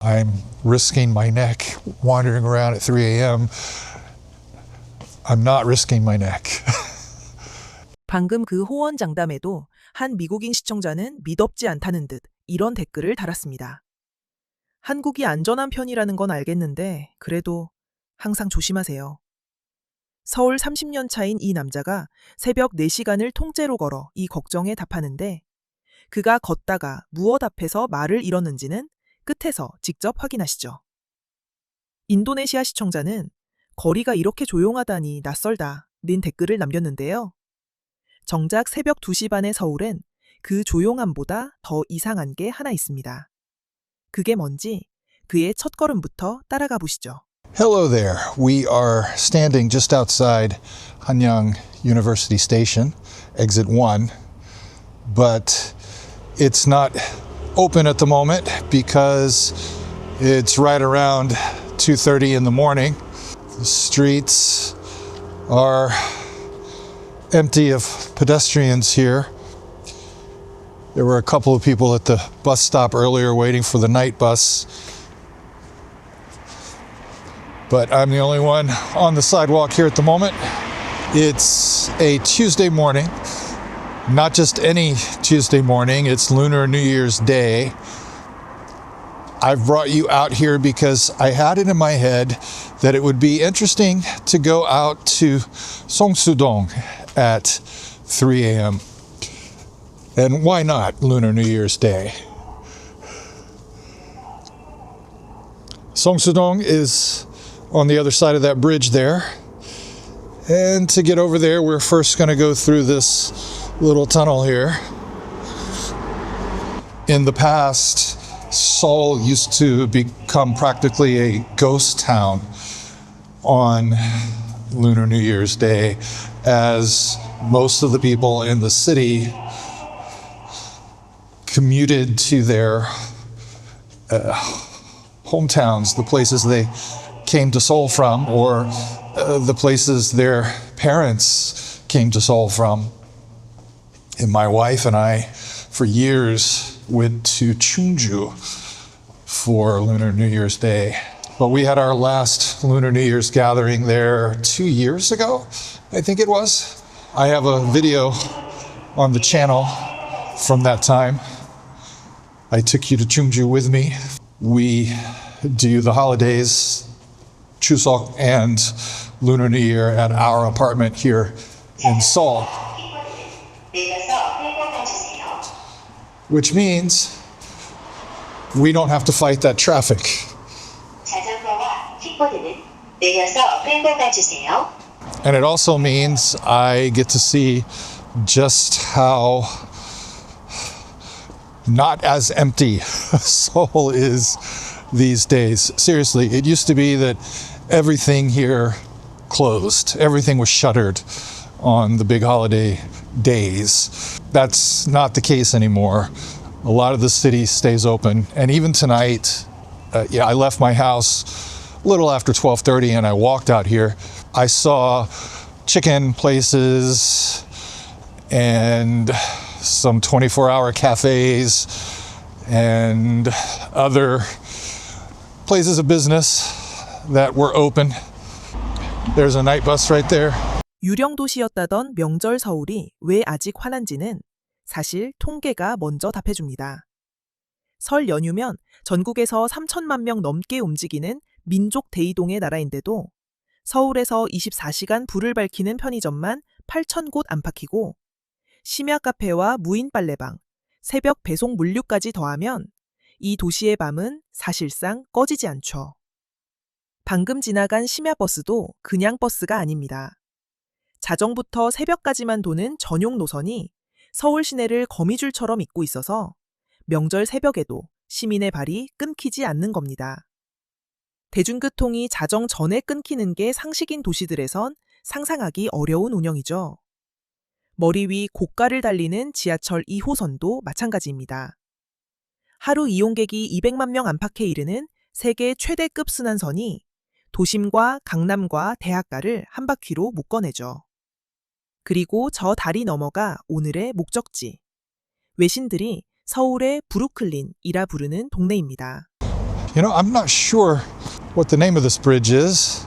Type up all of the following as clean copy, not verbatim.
I'm risking my neck wandering around at 3 a.m. I'm not risking my neck. 방금 그 호언장담에도 한 미국인 시청자는 미덥지 않다는 듯 이런 댓글을 달았습니다. 한국이 안전한 편이라는 건 알겠는데 그래도 항상 조심하세요. 서울 30년 차인 이 남자가 새벽 4시간을 통째로 걸어 이 걱정에 답하는데 그가 걷다가 무엇 앞에서 말을 잃었는지는 끝에서 직접 확인하시죠. 인도네시아 시청자는 거리가 이렇게 조용하다니 낯설다 는 댓글을 남겼는데요. 정작 새벽 2시 반의 서울엔 그 조용함보다 더 이상한 게 하나 있습니다. 그게 뭔지 그의 첫걸음부터 따라가 보시죠. Hello there. We are standing just outside Hanyang University Station, exit 1, but it's not open at the moment because it's right around 2:30 in the morning. The streets are empty of pedestrians here. There were a couple of people at the bus stop earlier waiting for the night bus, but I'm the only one on the sidewalk here at the moment. It's a Tuesday morning, not just any Tuesday morning, it's Lunar New Year's Day. I've brought you out here because I had it in my head that it would be interesting to go out to Seongsu-dong at 3 a.m. And why not Lunar New Year's Day? Seongsu-dong is on the other side of that bridge there. And to get over there, we're first going to go through this little tunnel here. In the past, Seoul used to become practically a ghost town on Lunar New Year's Day, as most of the people in the city commuted to their hometowns, the places they came to Seoul from, or the places their parents came to Seoul from. And my wife and I, for years, went to Chungju for Lunar New Year's Day. But we had our last Lunar New Year's gathering there 2 years ago, I think it was. I have a video on the channel from that time. I took you to Chungju with me. We do the holidays, Chuseok and Lunar New Year at our apartment here in Seoul. Which means we don't have to fight that traffic. And it also means I get to see just how not as empty Seoul is these days. Seriously, it used to be that everything here closed. Everything was shuttered on the big holiday days. That's not the case anymore. A lot of the city stays open. And even tonight, I left my house a little after 12:30 and I walked out here. I saw chicken places and some 24-hour cafes and other places of business that were open. There's a night bus right there. 유령 도시였다던 명절 서울이 왜 아직 화난지는 사실 통계가 먼저 답해줍니다. 설 연휴면 전국에서 3천만 명 넘게 움직이는 민족 대이동의 나라인데도 서울에서 24시간 불을 밝히는 편의점만 8,000곳 안팎이고 심야 카페와 무인 빨래방, 새벽 배송 물류까지 더하면 이 도시의 밤은 사실상 꺼지지 않죠. 방금 지나간 심야 버스도 그냥 버스가 아닙니다. 자정부터 새벽까지만 도는 전용 노선이 서울 시내를 거미줄처럼 잇고 있어서 명절 새벽에도 시민의 발이 끊기지 않는 겁니다. 대중교통이 자정 전에 끊기는 게 상식인 도시들에선 상상하기 어려운 운영이죠. 머리 위 고가를 달리는 지하철 2호선도 마찬가지입니다. 하루 이용객이 200만 명 안팎에 이르는 세계 최대급 순환선이 도심과 강남과 대학가를 한 바퀴로 묶어내죠. 그리고 저 다리 넘어가 오늘의 목적지. 외신들이 서울의 브루클린이라 부르는 동네입니다. You know, I'm not sure what the name of this bridge is.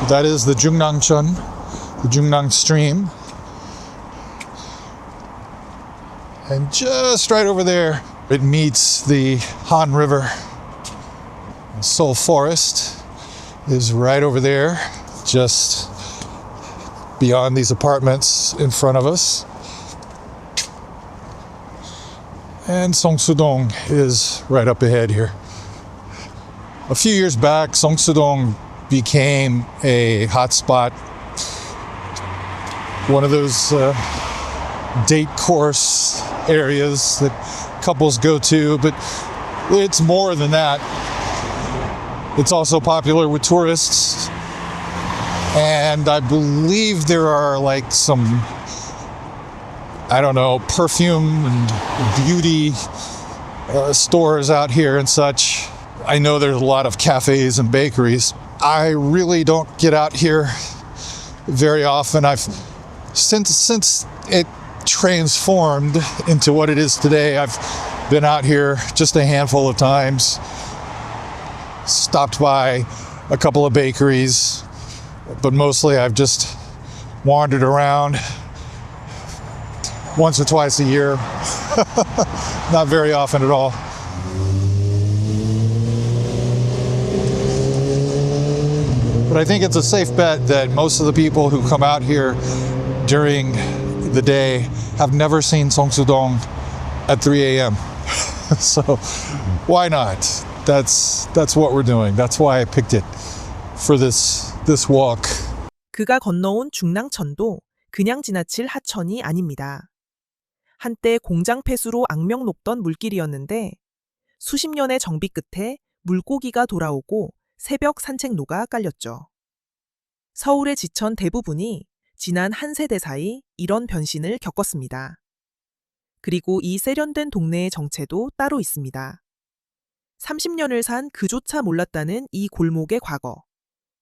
That is the Jungnangcheon, the Jungnang stream. And just right over there, it meets the Han River. Seoul Forest is right over there, just beyond these apartments in front of us. And Seongsu-dong is right up ahead here. A few years back, Seongsu-dong became a hotspot, one of those date course areas that couples go to, but it's more than that. It's also popular with tourists, and I believe there are like some, I don't know, perfume and beauty stores out here and such. I know there's a lot of cafes and bakeries. I really don't get out here very often. Since it transformed into what it is today, I've been out here just a handful of times, stopped by a couple of bakeries, but mostly I've just wandered around once or twice a year. Not very often at all. But I think it's a safe bet that most of the people who come out here during the day have never seen Seongsu-dong at 3 a.m. So why not? That's what we're doing. That's why I picked it for this walk. 그가 건너온 중랑천도 그냥 지나칠 하천이 아닙니다. 한때 공장 폐수로 악명 높던 물길이었는데 수십 년의 정비 끝에 물고기가 돌아오고 새벽 산책로가 깔렸죠. 서울의 지천 대부분이 지난 한 세대 사이 이런 변신을 겪었습니다. 그리고 이 세련된 동네의 정체도 따로 있습니다. 30년을 산 그조차 몰랐다는 이 골목의 과거.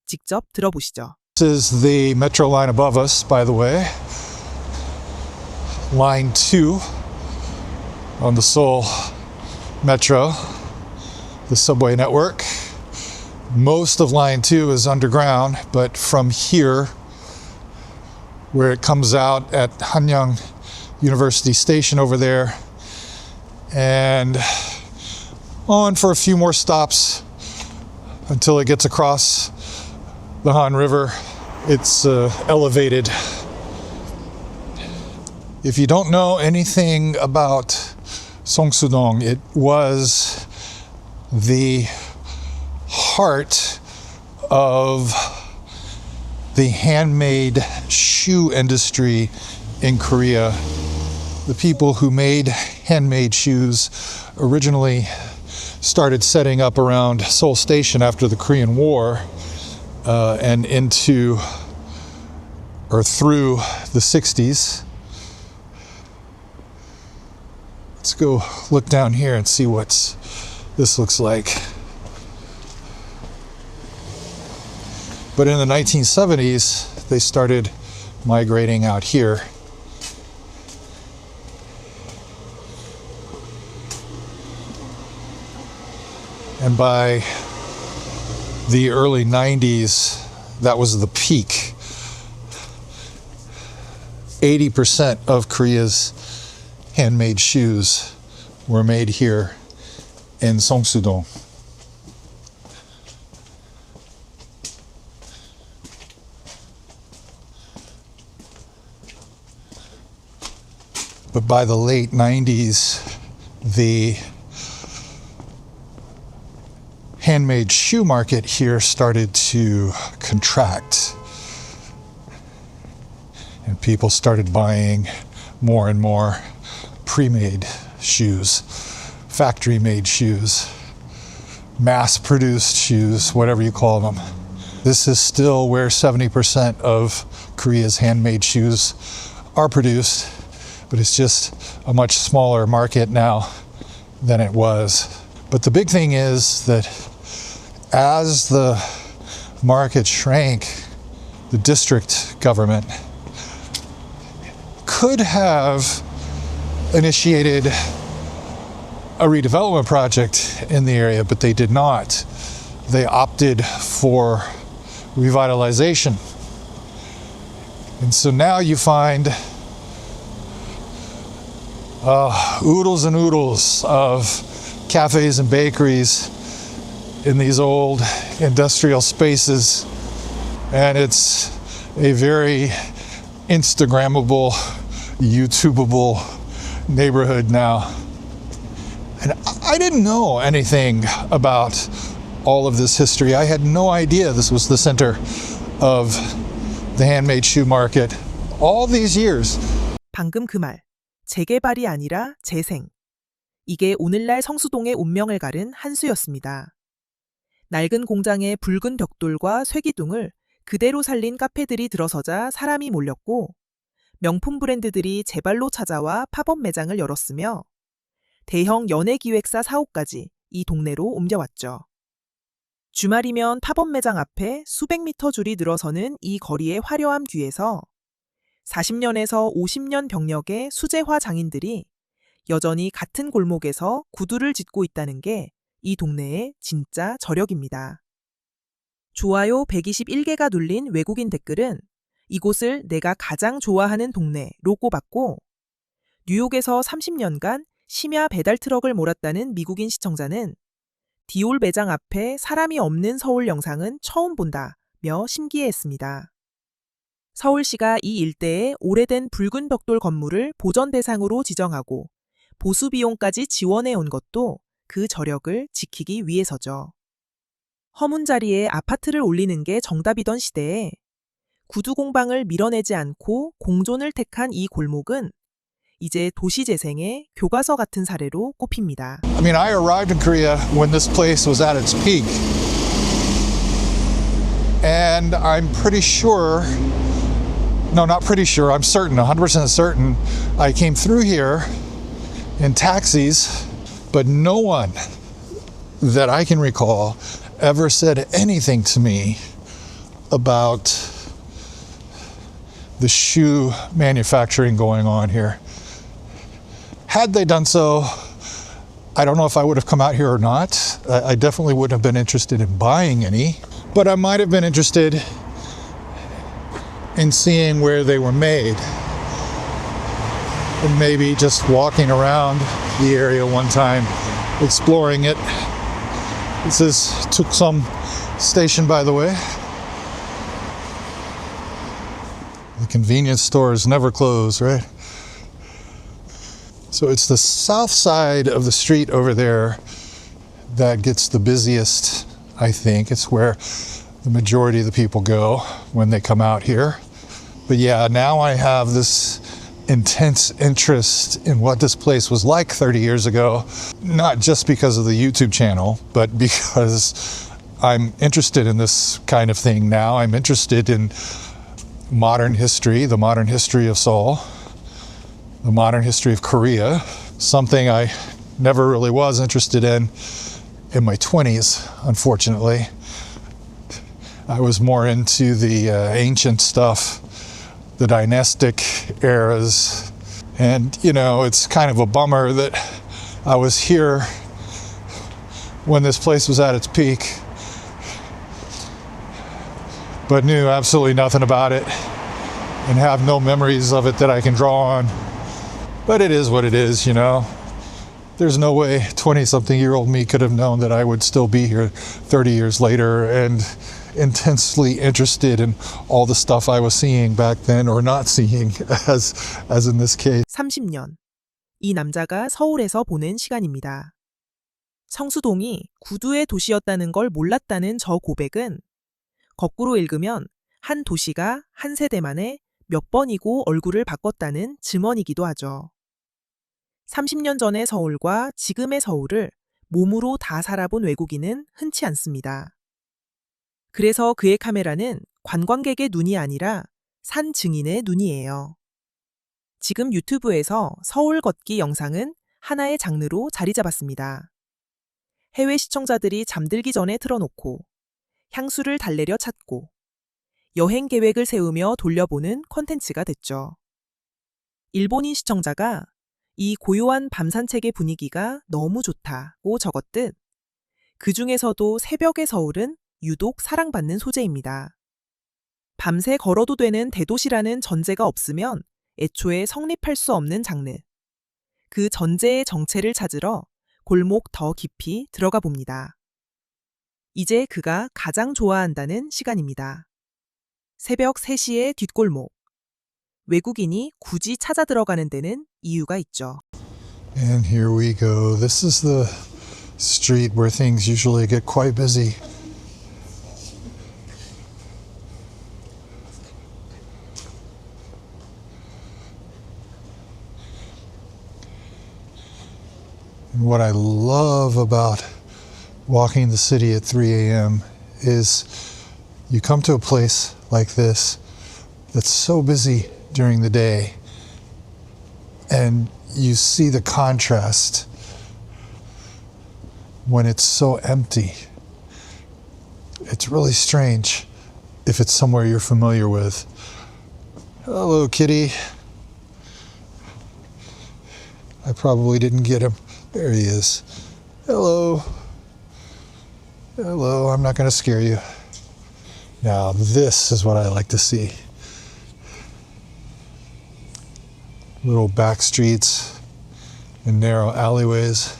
직접 들어보시죠. This is the metro line above us, by the way. Line 2 on the Seoul Metro, the subway network. Most of line 2 is underground, but from here, where it comes out at Hanyang University Station over there, and on for a few more stops until it gets across the Han River. It's elevated. If you don't know anything about Seongsu-dong, it was the heart of the handmade shoe industry in Korea. The people who made handmade shoes originally started setting up around Seoul Station after the Korean War and into or through the 60s. Let's go look down here and see what this looks like. But in the 1970s, they started migrating out here. And by the early 90s, that was the peak. 80% of Korea's handmade shoes were made here in Seongsu-dong. But by the late 90s, the handmade shoe market here started to contract. And people started buying more and more pre-made shoes, factory-made shoes, mass-produced shoes, whatever you call them. This is still where 70% of Korea's handmade shoes are produced, but it's just a much smaller market now than it was. But the big thing is that as the market shrank, the district government could have initiated a redevelopment project in the area, but they did not. They opted for revitalization. And so now you find oodles and oodles of cafes and bakeries in these old industrial spaces. And it's a very Instagrammable, YouTubeable neighborhood now. And I didn't know anything about all of this history. I had no idea this was the center of the handmade shoe market all these years. 방금 그 말, 재개발이 아니라 재생. 이게 오늘날 성수동의 운명을 가른 한 수였습니다. 낡은 공장의 붉은 벽돌과 쇠기둥을 그대로 살린 카페들이 들어서자 사람이 몰렸고, 명품 브랜드들이 제발로 찾아와 팝업 매장을 열었으며 대형 연예기획사 사옥까지 이 동네로 옮겨왔죠. 주말이면 팝업 매장 앞에 수백 미터 줄이 늘어서는 이 거리의 화려함 뒤에서 40년에서 50년 병력의 수제화 장인들이 여전히 같은 골목에서 구두를 짓고 있다는 게 이 동네의 진짜 저력입니다. 좋아요 121개가 눌린 외국인 댓글은 이곳을 내가 가장 좋아하는 동네로 꼽았고, 뉴욕에서 30년간 심야 배달 트럭을 몰았다는 미국인 시청자는 디올 매장 앞에 사람이 없는 서울 영상은 처음 본다며 심기해했습니다. 서울시가 이 일대의 오래된 붉은 벽돌 건물을 보전 대상으로 지정하고 보수 비용까지 지원해 온 것도 그 저력을 지키기 위해서죠. 허문 자리에 아파트를 올리는 게 정답이던 시대에 구두 공방을 밀어내지 않고 공존을 택한 이 골목은 이제 도시 재생의 교과서 같은 사례로 꼽힙니다. I mean, I arrived in Korea when this place was at its peak. And I'm pretty sure, no, not pretty sure, I'm certain, 100% certain, I came through here in taxis, but no one that I can recall ever said anything to me about the shoe manufacturing going on here. Had they done so, I don't know if I would have come out here or not. I definitely wouldn't have been interested in buying any, but I might have been interested in seeing where they were made. And maybe just walking around the area one time, exploring it. This is Tuksum Station, by the way. The convenience stores never close, right? So it's the south side of the street over there that gets the busiest, I think. It's where the majority of the people go when they come out here. But yeah, now I have this intense interest in what this place was like 30 years ago, not just because of the YouTube channel, but because I'm interested in this kind of thing now. I'm interested in modern history, the modern history of Seoul, the modern history of Korea, something I never really was interested in my 20s, unfortunately. I was more into the ancient stuff, the dynastic eras. And, you know, it's kind of a bummer that I was here when this place was at its peak, but knew absolutely nothing about it and have no memories of it that I can draw on. But it is what it is, you know. There's no way 20-something-year-old me could have known that I would still be here 30 years later and intensely interested in all the stuff I was seeing back then or not seeing, as in this case. 30년. 이 남자가 서울에서 보낸 시간입니다. 성수동이 구두의 도시였다는 걸 몰랐다는 저 고백은 거꾸로 읽으면 한 도시가 한 세대 만에 몇 번이고 얼굴을 바꿨다는 증언이기도 하죠. 30년 전의 서울과 지금의 서울을 몸으로 다 살아본 외국인은 흔치 않습니다. 그래서 그의 카메라는 관광객의 눈이 아니라 산 증인의 눈이에요. 지금 유튜브에서 서울 걷기 영상은 하나의 장르로 자리 잡았습니다. 해외 시청자들이 잠들기 전에 틀어놓고 향수를 달래려 찾고 여행 계획을 세우며 돌려보는 콘텐츠가 됐죠. 일본인 시청자가 이 고요한 밤 산책의 분위기가 너무 좋다고 적었듯 그 중에서도 새벽의 서울은 유독 사랑받는 소재입니다. 밤새 걸어도 되는 대도시라는 전제가 없으면 애초에 성립할 수 없는 장르. 그 전제의 정체를 찾으러 골목 더 깊이 들어가 봅니다. 이제 그가 가장 좋아한다는 시간입니다. 새벽 3시의 뒷골목. 외국인이 굳이 찾아 들어가는 데는 이유가 있죠. And here we go. This is the street where things usually get quite busy. And what I love about walking the city at 3 a.m. is you come to a place like this that's so busy during the day, and you see the contrast when it's so empty. It's really strange if it's somewhere you're familiar with. Hello, kitty. I probably didn't get him. There he is. Hello. Hello, I'm not going to scare you. Now, this is what I like to see. Little back streets and narrow alleyways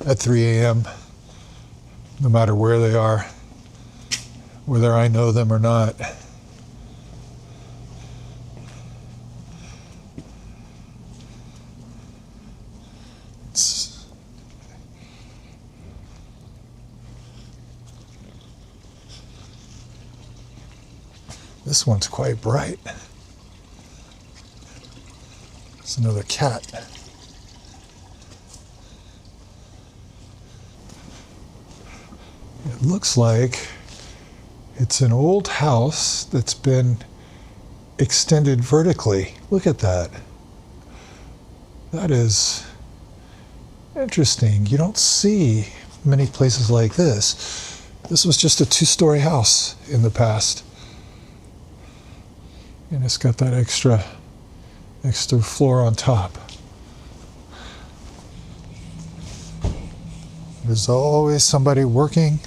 at 3 a.m., no matter where they are, whether I know them or not. This one's quite bright. It's another cat. It looks like it's an old house that's been extended vertically. Look at that. That is interesting. You don't see many places like this. This was just a 2-story house in the past. And it's got that extra floor on top. There's always somebody working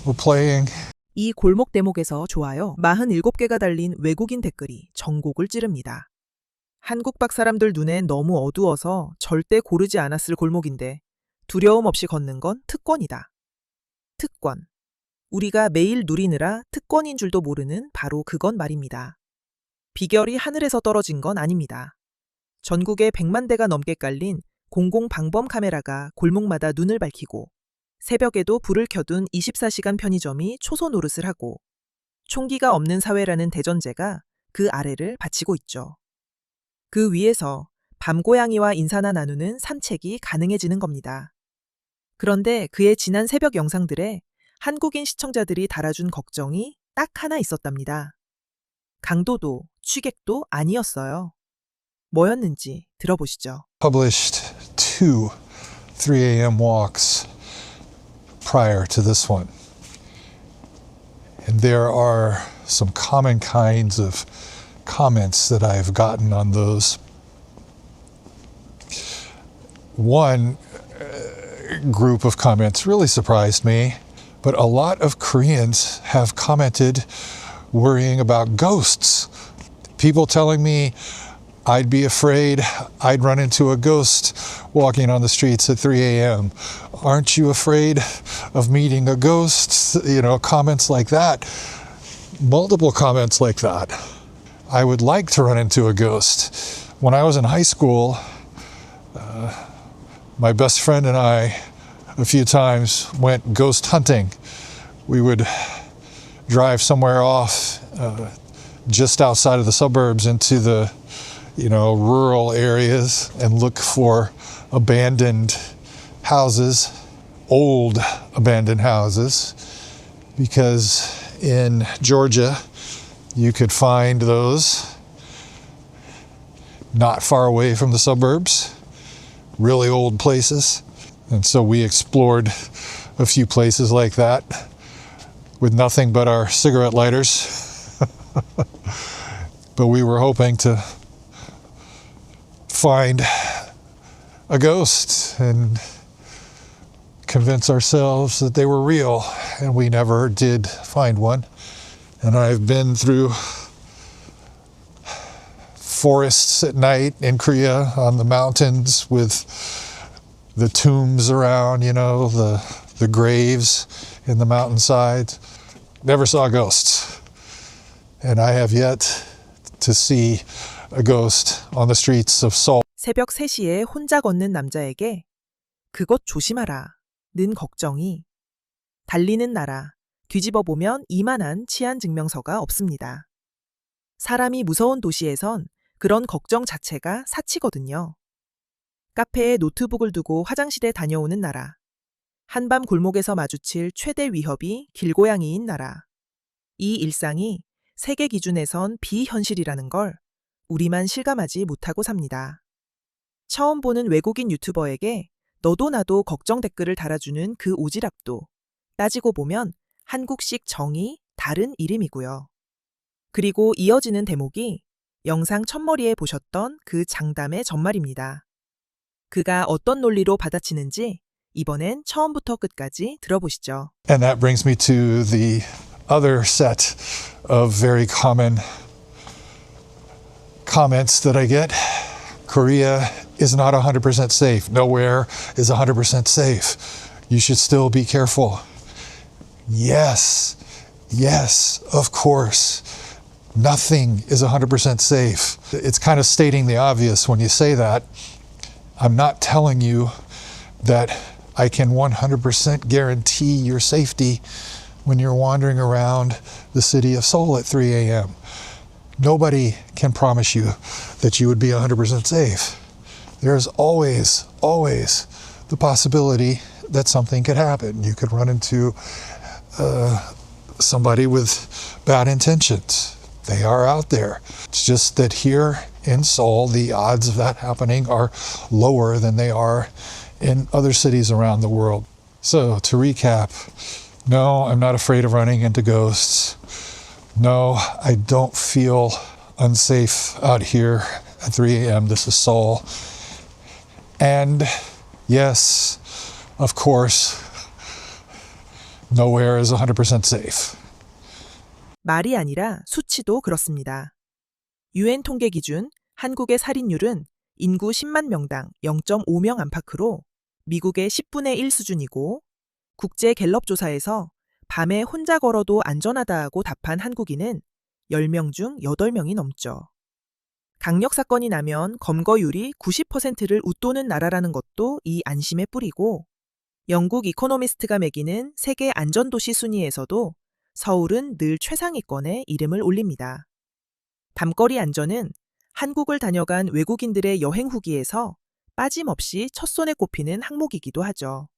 or playing. 이 골목 대목에서 좋아요 47개가 달린 외국인 댓글이 전곡을 찌릅니다. 한국밖 사람들 눈엔 너무 어두워서 절대 고르지 않았을 골목인데 두려움 없이 걷는 건 특권이다. 특권. 우리가 매일 누리느라 특권인 줄도 모르는 바로 그건 말입니다. 비결이 하늘에서 떨어진 건 아닙니다. 전국에 100만 대가 넘게 깔린 공공 방범 카메라가 골목마다 눈을 밝히고 새벽에도 불을 켜둔 24시간 편의점이 초소 노릇을 하고 총기가 없는 사회라는 대전제가 그 아래를 받치고 있죠. 그 위에서 밤고양이와 인사나 나누는 산책이 가능해지는 겁니다. 그런데 그의 지난 새벽 영상들에 한국인 시청자들이 달아준 걱정이 딱 하나 있었답니다. 강도도 취객도 아니었어요. 뭐였는지 들어보시죠. Published 2 3 a.m. walks prior to this one. And there are some common kinds of comments that I've gotten on those. One group of comments really surprised me, but a lot of Koreans have commented worrying about ghosts. People telling me I'd be afraid I'd run into a ghost walking on the streets at 3 a.m. Aren't you afraid of meeting a ghost? You know, comments like that. Multiple comments like that. I would like to run into a ghost. When I was in high school, my best friend and I a few times went ghost hunting. We would drive somewhere off just outside of the suburbs into the rural areas and look for abandoned houses, old abandoned houses, because in Georgia you could find those not far away from the suburbs, really old places. And so we explored a few places like that with nothing but our cigarette lighters. But we were hoping to find a ghost and convince ourselves that they were real, and we never did find one. And I've been through forests at night in Korea on the mountains with the tombs around, the graves in the mountainsides. Never saw ghosts. And I have yet to see a ghost on the streets of Seoul. 새벽 3시에 혼자 걷는 남자에게 그것 조심하라 는 걱정이 달리는 나라 뒤집어 보면 이만한 치안 증명서가 없습니다. 사람이 무서운 도시에선 그런 걱정 자체가 사치거든요. 카페에 노트북을 두고 화장실에 다녀오는 나라. 한밤 골목에서 마주칠 최대 위협이 길고양이인 나라. 이 일상이 세계 기준에선 비현실이라는 걸 우리만 실감하지 못하고 삽니다. 처음 보는 외국인 유튜버에게 너도 나도 걱정 댓글을 달아주는 그 오지랖도 따지고 보면 한국식 정의 다른 이름이고요. 그리고 이어지는 대목이 영상 첫머리에 보셨던 그 장담의 전말입니다. 그가 어떤 논리로 받아치는지 이번엔 처음부터 끝까지 들어보시죠. And that brings me to the other set of very common comments that I get. Korea is not 100% safe. Nowhere is 100% safe. You should still be careful. Yes, of course. Nothing is 100% safe. It's kind of stating the obvious when you say that. I'm not telling you that I can 100% guarantee your safety when you're wandering around the city of Seoul at 3 a.m. Nobody can promise you that you would be 100% safe. There's always the possibility that something could happen. You could run into somebody with bad intentions. They are out there. It's just that here in Seoul, the odds of that happening are lower than they are in other cities around the world. So to recap, no, I'm not afraid of running into ghosts. No, I don't feel unsafe out here at 3 a.m. This is Seoul. And yes, of course, nowhere is 100% safe. 말이 아니라 수치도 그렇습니다. UN 통계 기준 한국의 살인율은 인구 10만 명당 0.5명 안팎으로 미국의 10분의 1 수준이고 국제 갤럽 조사에서 밤에 혼자 걸어도 안전하다고 답한 한국인은 10명 중 8명이 넘죠. 강력 사건이 나면 검거율이 90%를 웃도는 나라라는 것도 이 안심의 뿌리고 영국 이코노미스트가 매기는 세계 안전도시 순위에서도 서울은 늘 최상위권에 이름을 올립니다. 밤거리 안전은 한국을 다녀간 외국인들의 여행 후기에서 빠짐없이 첫손에 꼽히는 항목이기도 하죠.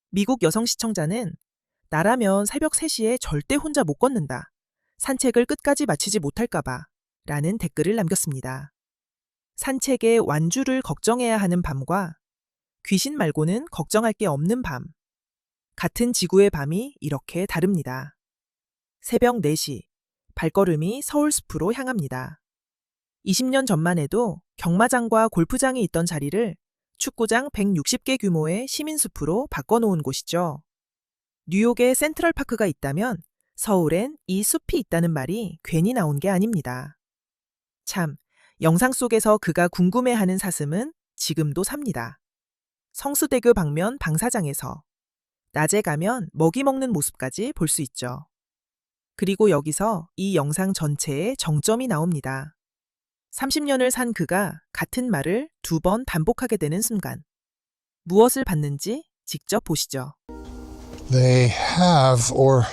미국 여성 시청자는 나라면 새벽 3시에 절대 혼자 못 걷는다. 산책을 끝까지 마치지 못할까봐 라는 댓글을 남겼습니다. 산책의 완주를 걱정해야 하는 밤과 귀신 말고는 걱정할 게 없는 밤. 같은 지구의 밤이 이렇게 다릅니다. 새벽 4시, 발걸음이 서울숲으로 향합니다. 20년 전만 해도 경마장과 골프장이 있던 자리를 축구장 160개 규모의 시민숲으로 바꿔놓은 곳이죠. 뉴욕에 센트럴파크가 있다면 서울엔 이 숲이 있다는 말이 괜히 나온 게 아닙니다. 참, 영상 속에서 그가 궁금해하는 사슴은 지금도 삽니다. 성수대교 방면 방사장에서 낮에 가면 먹이 먹는 모습까지 볼 수 있죠. 그리고 여기서 이 영상 전체의 정점이 나옵니다. 30년을 산 그가 같은 말을 2번 반복하게 되는 순간. 무엇을 봤는지 직접 보시죠. They have or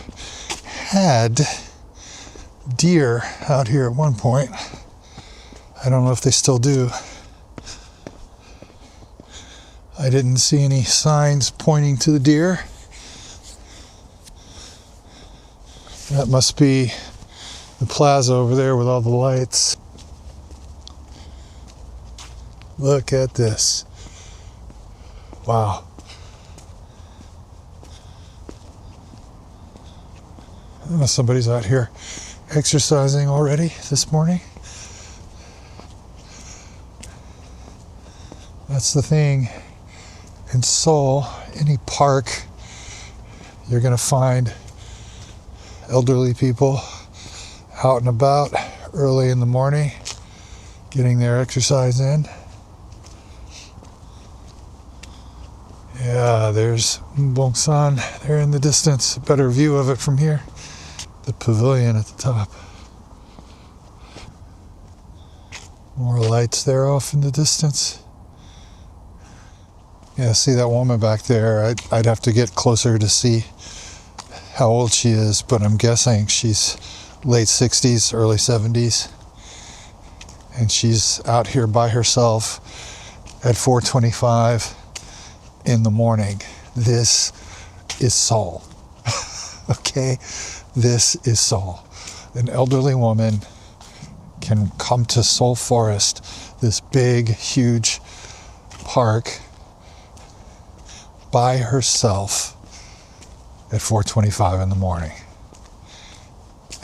had deer out here at one point. I don't know if they still do. I didn't see any signs pointing to the deer. That must be the plaza over there with all the lights. Look at this. Wow. Somebody's out here exercising already this morning. That's the thing. In Seoul, any park, you're going to find elderly people out and about early in the morning, getting their exercise in. Yeah, there's Bongsan there in the distance. A better view of it from here. The pavilion at the top. More lights there off in the distance. Yeah, see that woman back there? I'd have to get closer to see how old she is, but I'm guessing she's late 60s, early 70s. And she's out here by herself at 4:25 in the morning. This is Seoul. Okay? This is Seoul. An elderly woman can come to Seoul Forest, this big, huge park, by herself at 4:25 in the morning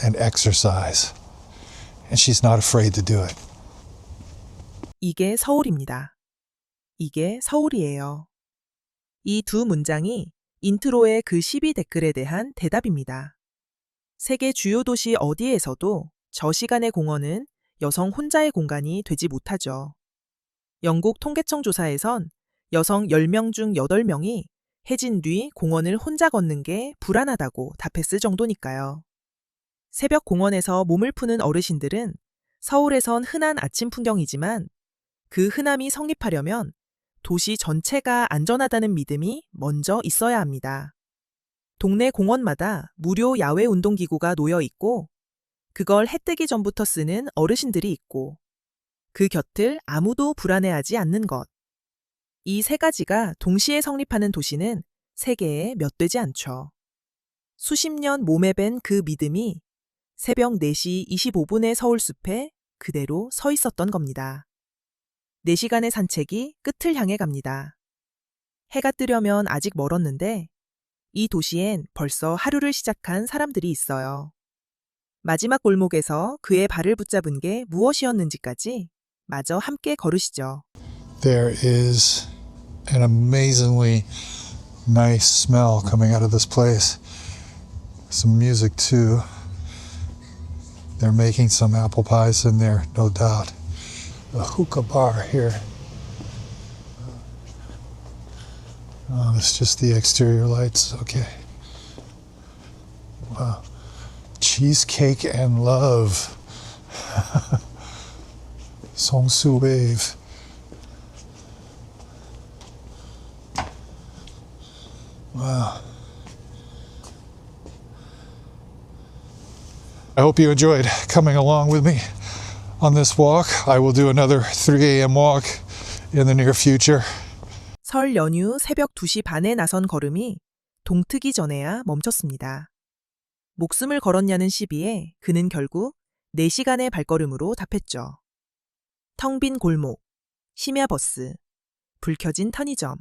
and exercise. And she's not afraid to do it. 이게 서울입니다. 이게 서울이에요. 이 두 문장이 인트로의 그 12 댓글에 대한 대답입니다. 세계 주요 도시 어디에서도 저 시간의 공원은 여성 혼자의 공간이 되지 못하죠. 영국 통계청 조사에선 여성 10명 중 8명이 해진 뒤 공원을 혼자 걷는 게 불안하다고 답했을 정도니까요. 새벽 공원에서 몸을 푸는 어르신들은 서울에선 흔한 아침 풍경이지만 그 흔함이 성립하려면 도시 전체가 안전하다는 믿음이 먼저 있어야 합니다. 동네 공원마다 무료 야외 운동기구가 놓여 있고 그걸 해 뜨기 전부터 쓰는 어르신들이 있고 그 곁을 아무도 불안해하지 않는 것. 이 세 가지가 동시에 성립하는 도시는 세계에 몇 되지 않죠. 수십 년 몸에 밴 그 믿음이 새벽 4시 25분의 서울숲에 그대로 서 있었던 겁니다. 4시간의 산책이 끝을 향해 갑니다. 해가 뜨려면 아직 멀었는데 이 도시엔 벌써 하루를 시작한 사람들이 있어요. 마지막 골목에서 그의 발을 붙잡은 게 무엇이었는지까지 마저 함께 걸으시죠. There is an amazingly nice smell coming out of this place. Some music too. They're making some apple pies in there, no doubt. A hookah bar here. Oh, it's just the exterior lights. Okay. Wow. Cheesecake and love. Songsu wave. Wow. I hope you enjoyed coming along with me on this walk. I will do another 3 a.m. walk in the near future. 설 연휴 새벽 2시 반에 나선 걸음이 동트기 전에야 멈췄습니다. 목숨을 걸었냐는 시비에 그는 결국 4시간의 발걸음으로 답했죠. 텅 빈 골목, 심야버스, 불 켜진 편의점,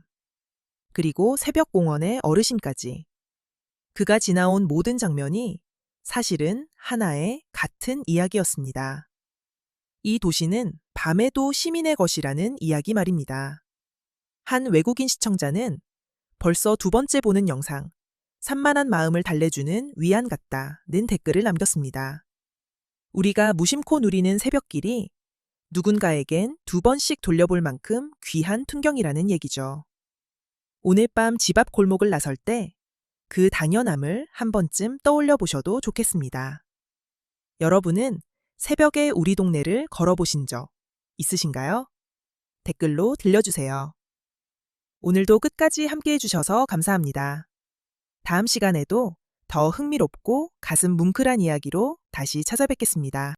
그리고 새벽 공원의 어르신까지. 그가 지나온 모든 장면이 사실은 하나의 같은 이야기였습니다. 이 도시는 밤에도 시민의 것이라는 이야기 말입니다. 한 외국인 시청자는 벌써 2번째 보는 영상, 산만한 마음을 달래주는 위안 같다는 댓글을 남겼습니다. 우리가 무심코 누리는 새벽길이 누군가에겐 2번씩 돌려볼 만큼 귀한 풍경이라는 얘기죠. 오늘 밤 집 앞 골목을 나설 때 그 당연함을 한 번쯤 떠올려 보셔도 좋겠습니다. 여러분은 새벽에 우리 동네를 걸어보신 적 있으신가요? 댓글로 들려주세요. 오늘도 끝까지 함께해 주셔서 감사합니다. 다음 시간에도 더 흥미롭고 가슴 뭉클한 이야기로 다시 찾아뵙겠습니다.